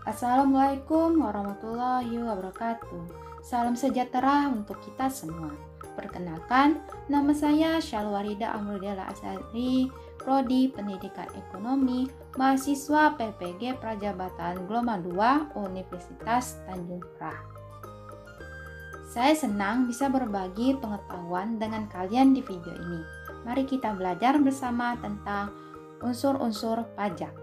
Assalamualaikum warahmatullahi wabarakatuh. Salam sejahtera untuk kita semua. Perkenalkan, nama saya Syalwarida Amrudela Azhari, Prodi Pendidikan Ekonomi, mahasiswa PPG Prajabatan Gelombang 2 Universitas Tanjung Priok. Saya senang bisa berbagi pengetahuan dengan kalian di video ini. Mari kita belajar bersama tentang unsur-unsur pajak.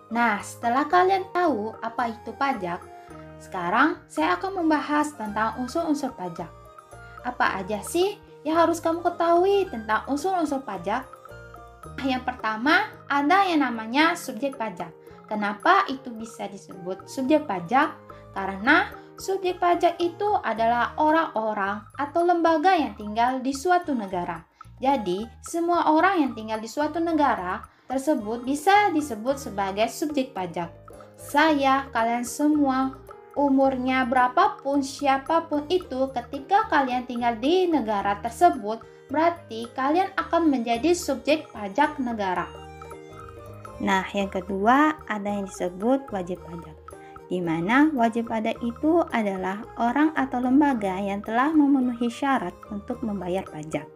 Nah, setelah kalian tahu apa itu pajak, sekarang saya akan membahas tentang unsur-unsur pajak. Apa aja sih yang harus kamu ketahui tentang unsur-unsur pajak? Yang pertama, ada yang namanya subjek pajak. Kenapa itu bisa disebut subjek pajak? Karena subjek pajak itu adalah orang-orang atau lembaga yang tinggal di suatu negara. Jadi, semua orang yang tinggal di suatu negara tersebut bisa disebut sebagai subjek pajak. Saya, kalian semua, umurnya berapapun, siapapun itu, ketika kalian tinggal di negara tersebut, berarti kalian akan menjadi subjek pajak negara. Nah, yang kedua ada yang disebut wajib pajak, di mana wajib pajak itu adalah orang atau lembaga yang telah memenuhi syarat untuk membayar pajak.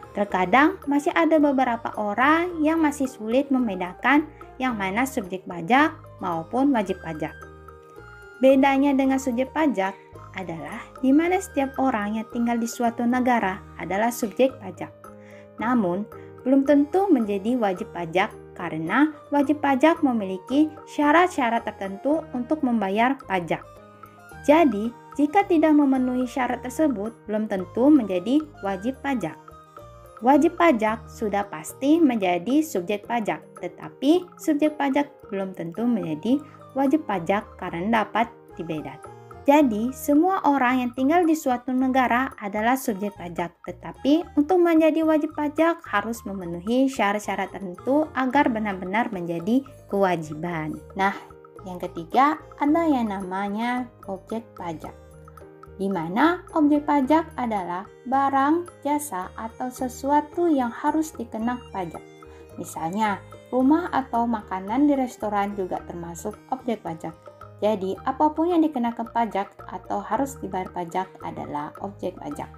Terkadang masih ada beberapa orang yang masih sulit membedakan yang mana subjek pajak maupun wajib pajak. Bedanya dengan subjek pajak adalah di mana setiap orang yang tinggal di suatu negara adalah subjek pajak. Namun, belum tentu menjadi wajib pajak karena wajib pajak memiliki syarat-syarat tertentu untuk membayar pajak. Jadi, jika tidak memenuhi syarat tersebut, belum tentu menjadi wajib pajak. Wajib pajak sudah pasti menjadi subjek pajak, tetapi subjek pajak belum tentu menjadi wajib pajak karena dapat dibedakan. Jadi, semua orang yang tinggal di suatu negara adalah subjek pajak, tetapi untuk menjadi wajib pajak harus memenuhi syarat-syarat tertentu agar benar-benar menjadi kewajiban. Nah, yang ketiga ada yang namanya objek pajak, di mana objek pajak adalah barang, jasa, atau sesuatu yang harus dikenakan pajak. Misalnya, rumah atau makanan di restoran juga termasuk objek pajak. Jadi, apapun yang dikenakan pajak atau harus dibayar pajak adalah objek pajak.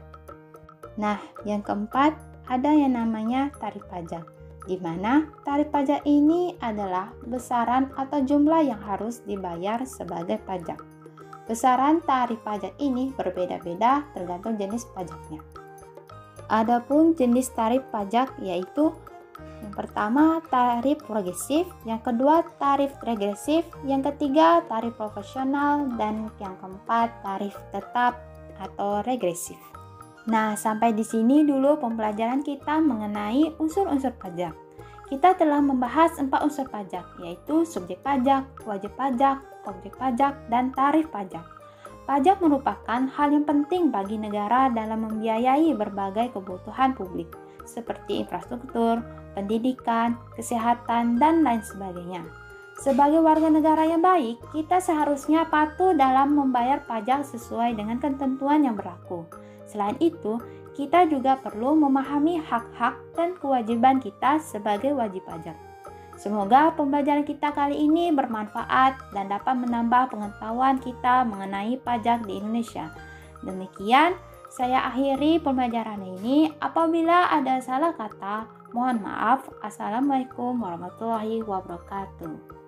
Nah, yang keempat ada yang namanya tarif pajak, di mana tarif pajak ini adalah besaran atau jumlah yang harus dibayar sebagai pajak. Besaran tarif pajak ini berbeda-beda tergantung jenis pajaknya. Adapun jenis tarif pajak yaitu yang pertama tarif progresif, yang kedua tarif regresif, yang ketiga tarif proporsional, dan yang keempat tarif tetap atau regresif. Nah, sampai di sini dulu pembelajaran kita mengenai unsur-unsur pajak. Kita telah membahas 4 unsur pajak, yaitu subjek pajak, wajib pajak, objek pajak, dan tarif pajak. Pajak merupakan hal yang penting bagi negara dalam membiayai berbagai kebutuhan publik, seperti infrastruktur, pendidikan, kesehatan, dan lain sebagainya. Sebagai warga negara yang baik, kita seharusnya patuh dalam membayar pajak sesuai dengan ketentuan yang berlaku. Selain itu, kita juga perlu memahami hak-hak dan kewajiban kita sebagai wajib pajak. Semoga pembelajaran kita kali ini bermanfaat dan dapat menambah pengetahuan kita mengenai pajak di Indonesia. Demikian, saya akhiri pembelajaran ini. Apabila ada salah kata, mohon maaf. Assalamualaikum warahmatullahi wabarakatuh.